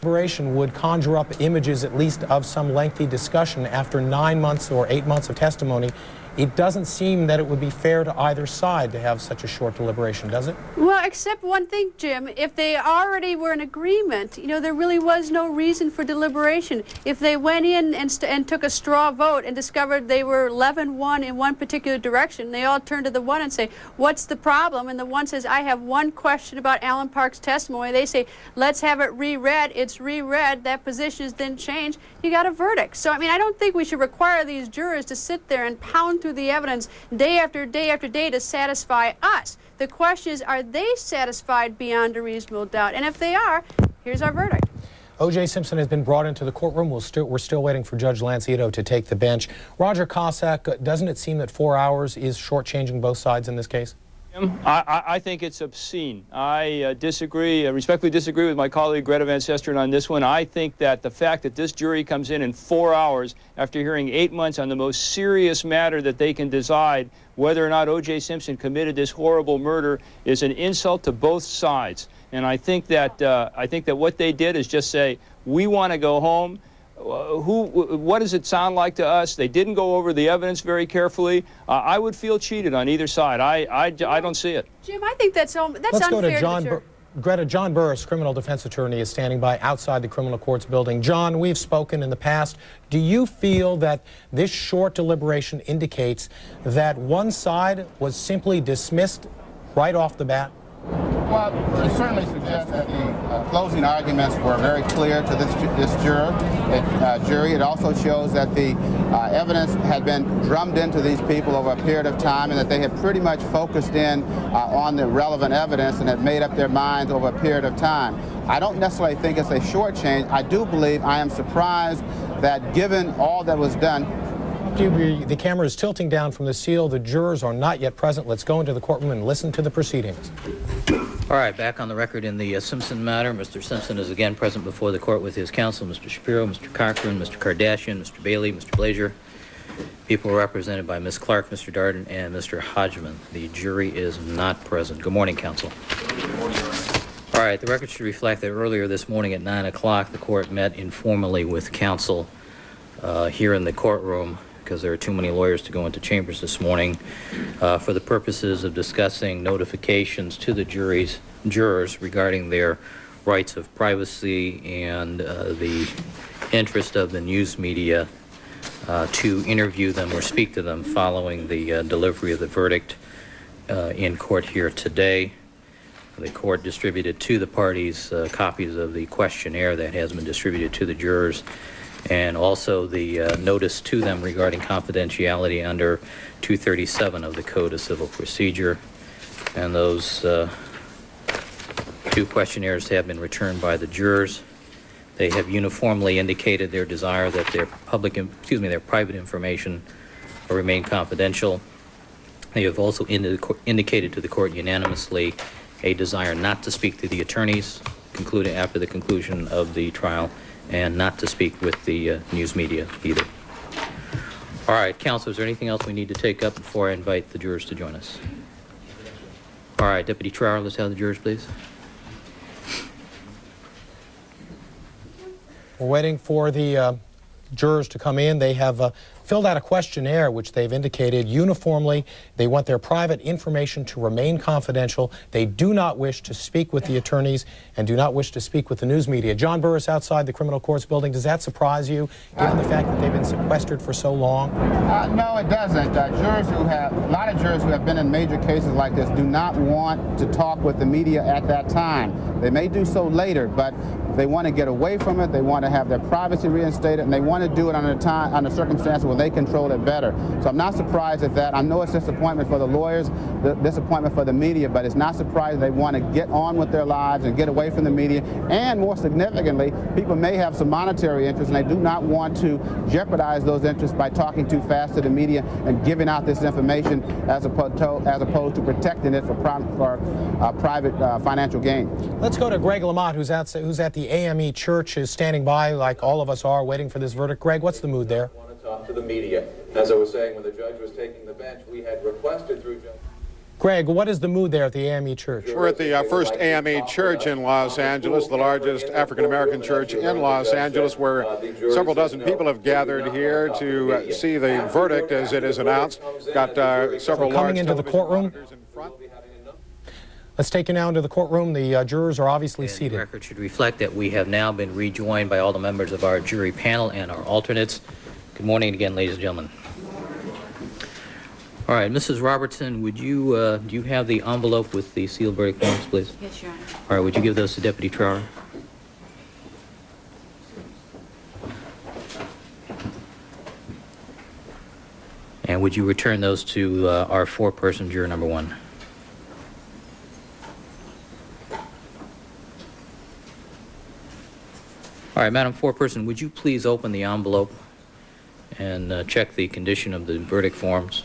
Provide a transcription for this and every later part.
Deliberation would conjure up images, at least of some lengthy discussion after 9 months or 8 months of testimony. It doesn't seem that it would be fair to either side to have such a short deliberation, does it? Well, except one thing, Jim. If they already were in agreement, you know, there really was no reason for deliberation. If they went in and took a straw vote and discovered they were 11-1 in one particular direction, they all turn to the one and say, what's the problem? And the one says, I have one question about Alan Park's testimony. They say, let's have it reread. It's reread. That position has then changed. You got a verdict. So, I mean, I don't think we should require these jurors to sit there and pound through the evidence day after day after day to satisfy us. The question is, are they satisfied beyond a reasonable doubt? And if they are, here's our verdict. OJ Simpson has been brought into the courtroom. We're still waiting for Judge Lancito to take the bench. Roger Cossack, doesn't it seem that 4 hours is shortchanging both sides in this case? I think it's obscene. I respectfully disagree with my colleague Greta Van Susteren on this one. I think that the fact that this jury comes in 4 hours after hearing 8 months on the most serious matter that they can decide whether or not OJ Simpson committed this horrible murder is an insult to both sides. And I think that what they did is just say, we want to go home. What does it sound like to us? They didn't go over the evidence very carefully. I would feel cheated on either side. I don't see it. Jim, I think that's unfair. Let's go to John. Greta, John Burris, criminal defense attorney, is standing by outside the criminal courts building. John, we've spoken in the past. Do you feel that this short deliberation indicates that one side was simply dismissed right off the bat? Well, it certainly suggests that the closing arguments were very clear to this jury. It also shows that the evidence had been drummed into these people over a period of time, and that they had pretty much focused in on the relevant evidence and had made up their minds over a period of time. I don't necessarily think it's a short change. I do believe, I am surprised that given all that was done. The camera is tilting down from the seal. The jurors are not yet present. Let's go into the courtroom and listen to the proceedings. All right, back on the record in the Simpson matter. Mr. Simpson is again present before the court with his counsel, Mr. Shapiro, Mr. Cochran, Mr. Kardashian, Mr. Bailey, Mr. Blazier. People are represented by Ms. Clark, Mr. Darden, and Mr. Hodgman. The jury is not present. Good morning, counsel. All right, the record should reflect that earlier this morning at 9 o'clock, the court met informally with counsel here in the courtroom, because there are too many lawyers to go into chambers this morning, for the purposes of discussing notifications to the jurors regarding their rights of privacy and the interest of the news media to interview them or speak to them following the delivery of the verdict in court here today. The court distributed to the parties copies of the questionnaire that has been distributed to the jurors, and also the notice to them regarding confidentiality under 237 of the Code of Civil Procedure. And those two questionnaires have been returned by the jurors. They have uniformly indicated their desire that their private information will remain confidential. They have also indicated to the court unanimously a desire not to speak to the attorneys after the conclusion of the trial, and not to speak with the news media either. All right, counsel, is there anything else we need to take up before I invite the jurors to join us? All right, Deputy Trower, let's have the jurors, please. We're waiting for the jurors to come in. They have filled out a questionnaire which they've indicated uniformly they want their private information to remain confidential. They do not wish to speak with the attorneys and do not wish to speak with the news media. John Burris, outside the criminal courts building, does that surprise you, given the fact that they've been sequestered for so long? No, it doesn't. A lot of jurors who have been in major cases like this do not want to talk with the media at that time. They may do so later, but they want to get away from it. They want to have their privacy reinstated, and they want to do it under circumstances where they control it better. So I'm not surprised at that. I know it's disappointment for the lawyers, disappointment for the media, but it's not surprising they want to get on with their lives and get away from the media. And more significantly, people may have some monetary interests, and they do not want to jeopardize those interests by talking too fast to the media and giving out this information as opposed to protecting it for private financial gain. Let's go to Greg Lamont, who's at the AME Church, is standing by like all of us are, waiting for this verdict. Greg, what's the mood there? I want to talk to the media. As I was saying, when the judge was taking the bench, we had requested through Judge Greg, what is the mood there at the AME Church? We're at the first AME Church in Los Angeles, the largest African-American church in Los Angeles, where several dozen people have gathered here to see the verdict as it is announced. Got several coming into the courtroom. in front. Let's take you now into the courtroom. The jurors are obviously And seated. the record should reflect that we have now been rejoined by all the members of our jury panel and our alternates. Good morning again, ladies and gentlemen. All right, Mrs. Robertson, would you, do you have the envelope with the sealed verdict forms, please? Yes, Your Honor. All right, would you give those to Deputy Trower? And would you return those to our four-person juror number one? All right, Madam Foreperson, would you please open the envelope and check the condition of the verdict forms?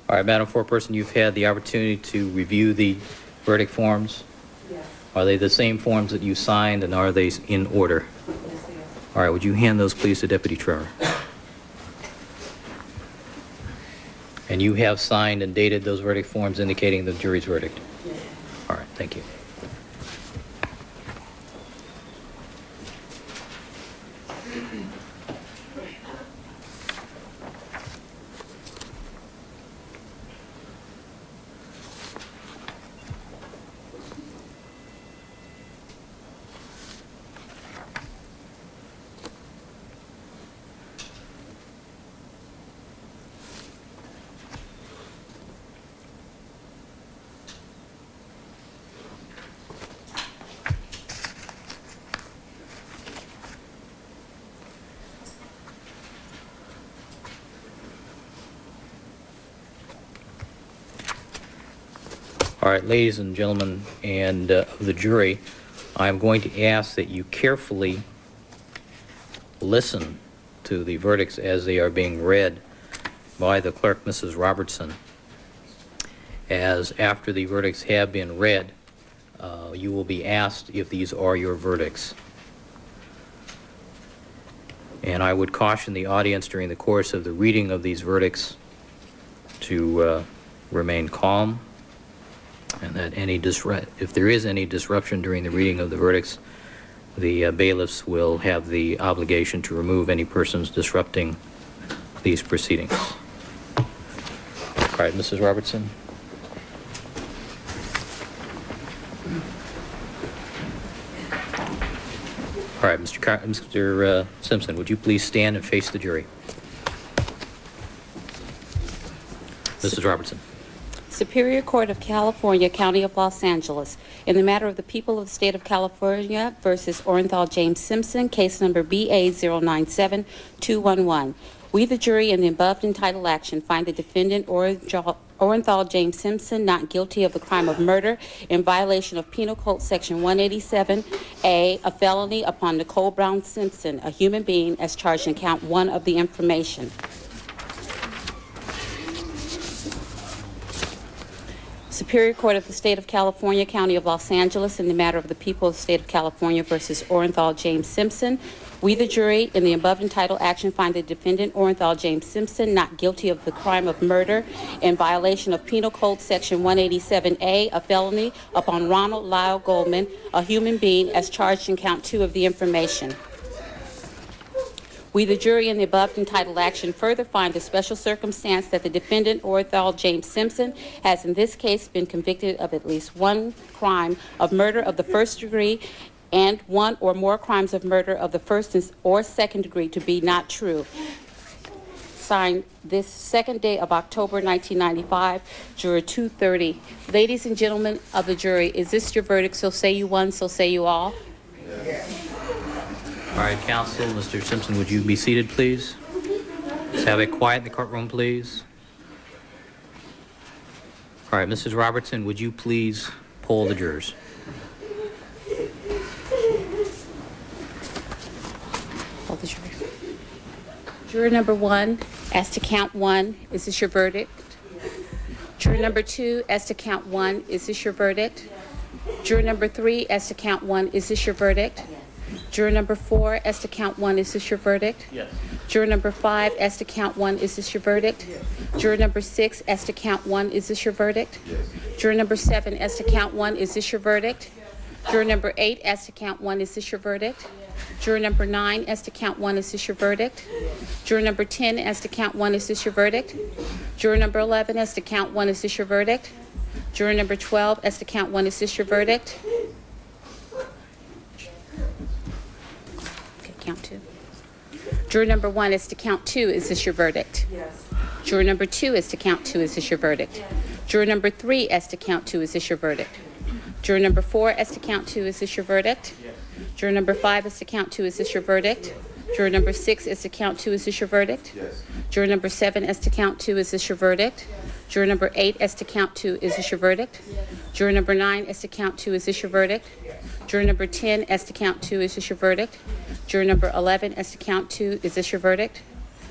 All right, Madam Foreperson, you've had the opportunity to review the verdict forms. Yes. Are they the same forms that you signed, and are they in order? Yes, they are. All right, would you hand those, please, to Deputy Trower? And you have signed and dated those verdict forms indicating the jury's verdict? Yes. All right, thank you. All right, ladies and gentlemen and of the jury, I'm going to ask that you carefully listen to the verdicts as they are being read by the clerk, Mrs. Robertson. As after the verdicts have been read, you will be asked if these are your verdicts. And I would caution the audience during the course of the reading of these verdicts to remain calm, and that if there is any disruption during the reading of the verdicts, the bailiffs will have the obligation to remove any persons disrupting these proceedings. All right, Mrs. Robertson. All right, Mr. Simpson, would you please stand and face the jury? Mrs. Robertson. Superior Court of California, County of Los Angeles, in the matter of the people of the state of California versus Orenthal James Simpson, case number BA097211. We, the jury, in the above entitled action, find the defendant Orenthal James Simpson not guilty of the crime of murder in violation of Penal Code Section 187A, a felony upon Nicole Brown Simpson, a human being, as charged in count 1 of the information. Superior Court of the State of California, County of Los Angeles, in the matter of the people of the State of California versus Orenthal James Simpson. We, the jury, in the above entitled action, find the defendant Orenthal James Simpson not guilty of the crime of murder in violation of Penal Code Section 187A, a felony upon Ronald Lyle Goldman, a human being, as charged in count 2 of the information. We, the jury, in the above entitled action, further find the special circumstance that the defendant, Orenthal James Simpson, has in this case been convicted of at least one crime of murder of the first degree and one or more crimes of murder of the first or second degree to be not true. Signed this second day of October 1995, Juror 230. Ladies and gentlemen of the jury, is this your verdict? So say you one, so say you all. All right, counsel, Mr. Simpson, would you be seated, please? Let's have it quiet in the courtroom, please. All right, Mrs. Robertson, would you please poll the jurors? Poll the jury. Juror number 1, as to count 1, is this your verdict? Juror number 2, as to count 1, is this your verdict? Juror number 3, as to count 1, is this your verdict? Juror number 4, as to count 1, is this your verdict? Yes. Juror number 5, as to count 1, is this your verdict? Yes. Juror number 6, as to count 1, is this your verdict? Yes. Juror number 7, as to count 1, is this your verdict? Yes. Juror number 8, as to count 1, is this your verdict? Yes. Juror number 9, as to count 1, is this your verdict? Yes. Juror number 10, as to count 1, is this your verdict? Yes. Juror number 11, as to count 1, is this your verdict? Juror number 12, as to count 1, is this your verdict? Okay, count 2. Juror number 1, as to count 2, is this your verdict? Yes. Juror number 2, as to count 2, is this your verdict? Yes. Juror number 3, as to count 2, is this your verdict? Juror number 4, as to count 2, is this your verdict? Yes. Juror number 5, as to count 2, is this your verdict? Yes. Juror number 6, as to count 2, is this your verdict? Yes. Juror number 7, as to count 2, is this your verdict? Yes. Juror number 8, as to count 2, is this your verdict? Yes. Juror number 9, as to count 2, is this your verdict? Yes. Juror number 10, as to count 2, is this your verdict? Juror number 11, as to count 2, is this your verdict?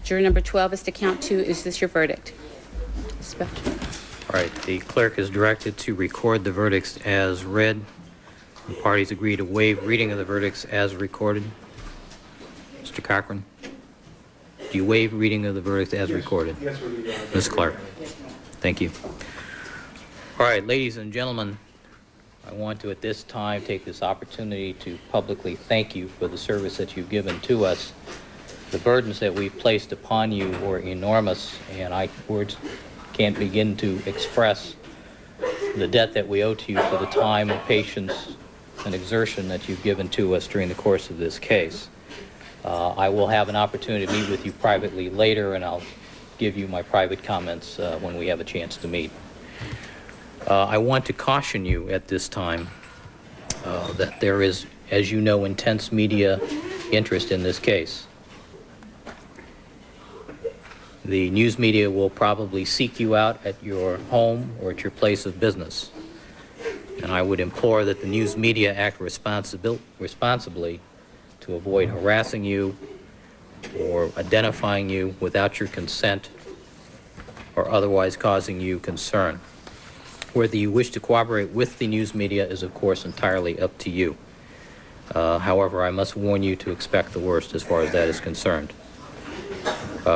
Juror number 12, as to count 2, is this your verdict? All right, the clerk is directed to record the verdicts as read. The parties agree to waive reading of the verdicts as recorded. Mr. Cochran, do you waive reading of the verdicts as recorded? Yes, we do. Ms. Clark, thank you. All right, ladies and gentlemen, I want to at this time take this opportunity to publicly thank you for the service that you've given to us. The burdens that we've placed upon you were enormous, and words can't begin to express the debt that we owe to you for the time and patience and exertion that you've given to us during the course of this case. I will have an opportunity to meet with you privately later, and I'll give you my private comments when we have a chance to meet. I want to caution you at this time that there is, as you know, intense media interest in this case. The news media will probably seek you out at your home or at your place of business. And I would implore that the news media act responsibly to avoid harassing you or identifying you without your consent or otherwise causing you concern. Whether you wish to cooperate with the news media is, of course, entirely up to you. However, I must warn you to expect the worst as far as that is concerned.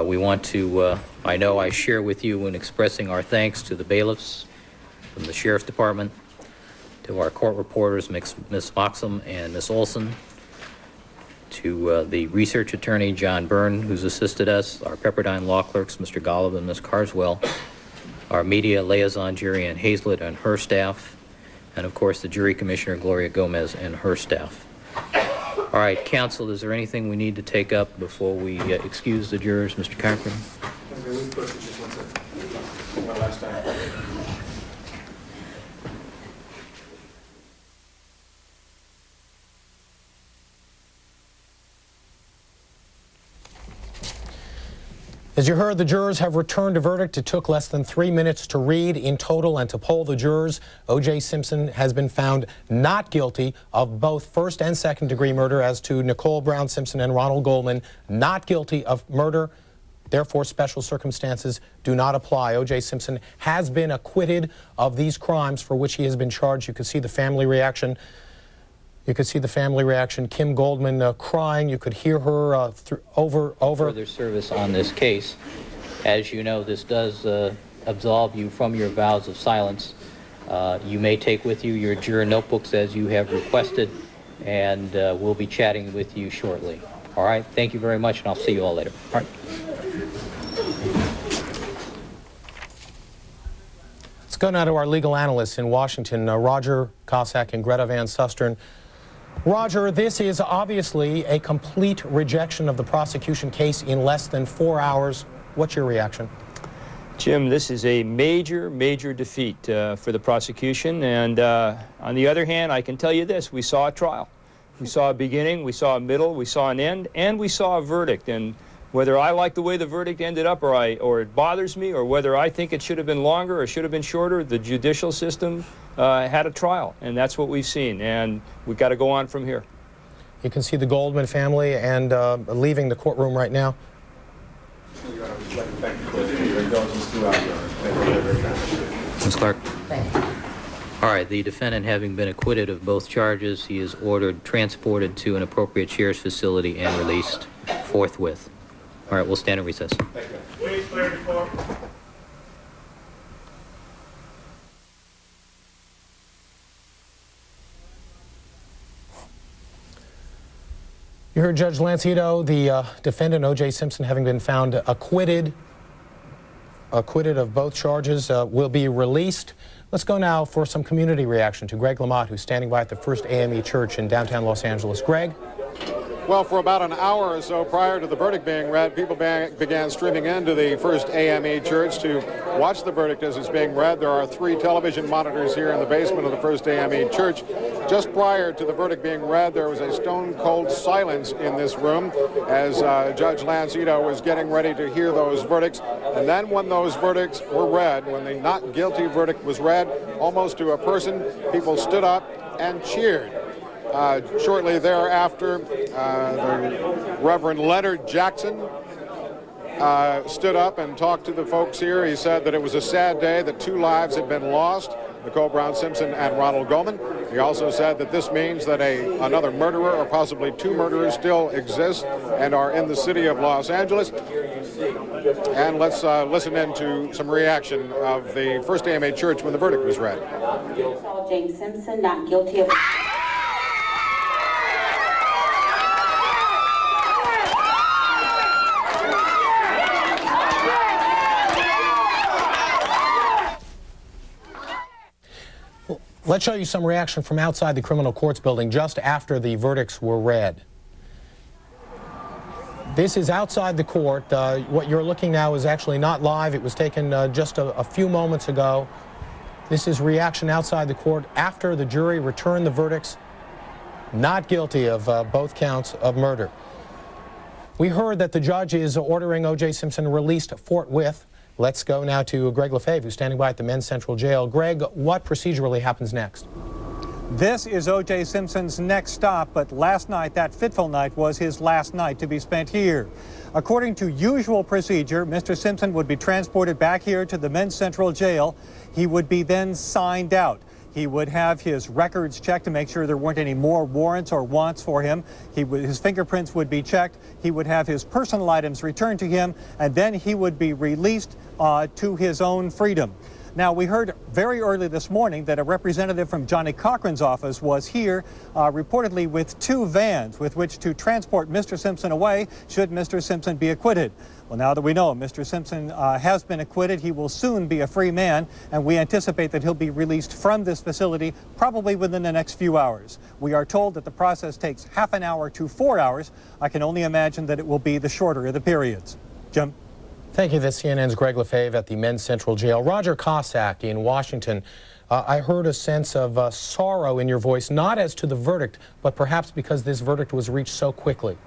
We want to, I know I share with you in expressing our thanks to the bailiffs from the Sheriff's Department, to our court reporters, Ms. Moxham and Ms. Olson, to the research attorney, John Byrne, who's assisted us, our Pepperdine law clerks, Mr. Golub and Ms. Carswell, our media liaison, Jerry Ann Hazlett and her staff, and of course the jury commissioner, Gloria Gomez, and her staff. All right, counsel, is there anything we need to take up before we excuse the jurors? Mr. Cochran? One last time. As you heard, the jurors have returned a verdict. It took less than 3 minutes to read in total and to poll the jurors. OJ Simpson has been found not guilty of both first and second degree murder. As to Nicole Brown Simpson and Ronald Goldman, not guilty of murder. Therefore, special circumstances do not apply. OJ Simpson has been acquitted of these crimes for which he has been charged. You could see the family reaction. Kim Goldman crying. You could hear her over. Further service on this case. As you know, this does absolve you from your vows of silence. You may take with you your juror notebooks as you have requested, and we'll be chatting with you shortly. All right? Thank you very much, and I'll see you all later. All right. Let's go now to our legal analysts in Washington, Roger Cossack and Greta Van Susteren. Roger, this is obviously a complete rejection of the prosecution case in less than 4 hours. What's your reaction? Jim, this is a major, major defeat for the prosecution. And on the other hand, I can tell you this, we saw a trial. We saw a beginning, we saw a middle, we saw an end, and we saw a verdict. And whether I like the way the verdict ended up or it bothers me, or whether I think it should have been longer or should have been shorter, the judicial system had a trial, and that's what we've seen. And we've got to go on from here. You can see the Goldman family and leaving the courtroom right now. Ms. Clark. Thank you. All right, the defendant having been acquitted of both charges, he is ordered transported to an appropriate Sheriff's facility and released forthwith. All right, we'll stand in recess. Thank you. Please clear the floor. You heard Judge Lancito, the defendant, OJ Simpson, having been found acquitted of both charges, will be released. Let's go now for some community reaction to Greg Lamott, who's standing by at the First AME Church in downtown Los Angeles. Greg? Well, for about an hour or so prior to the verdict being read, people began streaming into the First AME Church to watch the verdict as it's being read. There are 3 television monitors here in the basement of the First AME Church. Just prior to the verdict being read, there was a stone-cold silence in this room as Judge Lancito was getting ready to hear those verdicts. And then when those verdicts were read, when the not guilty verdict was read, almost to a person, people stood up and cheered. Shortly thereafter, the Reverend Leonard Jackson stood up and talked to the folks here. He said that it was a sad day, that 2 lives had been lost, Nicole Brown Simpson and Ronald Goldman. He also said that this means that another murderer or possibly 2 murderers still exist and are in the city of Los Angeles. And let's listen in to some reaction of the First AMA Church when the verdict was read. James Simpson not guilty of... Let's show you some reaction from outside the criminal courts building just after the verdicts were read. This is outside the court. What you're looking now is actually not live. It was taken just a few moments ago. This is reaction outside the court after the jury returned the verdicts not guilty of both counts of murder. We heard that the judge is ordering O.J. Simpson released forthwith. Let's go now to Greg Lefebvre, who's standing by at the Men's Central Jail. Greg, what procedurally happens next? This is O.J. Simpson's next stop, but last night, that fateful night, was his last night to be spent here. According to usual procedure, Mr. Simpson would be transported back here to the Men's Central Jail. He would be then signed out. He would have his records checked to make sure there weren't any more warrants or wants for him. His fingerprints would be checked. He would have his personal items returned to him, and then he would be released to his own freedom. Now, we heard very early this morning that a representative from Johnny Cochran's office was here, reportedly with 2 vans with which to transport Mr. Simpson away should Mr. Simpson be acquitted. Well, now that we know Mr. Simpson has been acquitted, he will soon be a free man, and we anticipate that he'll be released from this facility probably within the next few hours. We are told that the process takes half an hour to 4 hours. I can only imagine that it will be the shorter of the periods. Jim? Thank you. This CNN's Greg Lefebvre at the Men's Central Jail. Roger Cossack in Washington. I heard a sense of sorrow in your voice, not as to the verdict, but perhaps because this verdict was reached so quickly.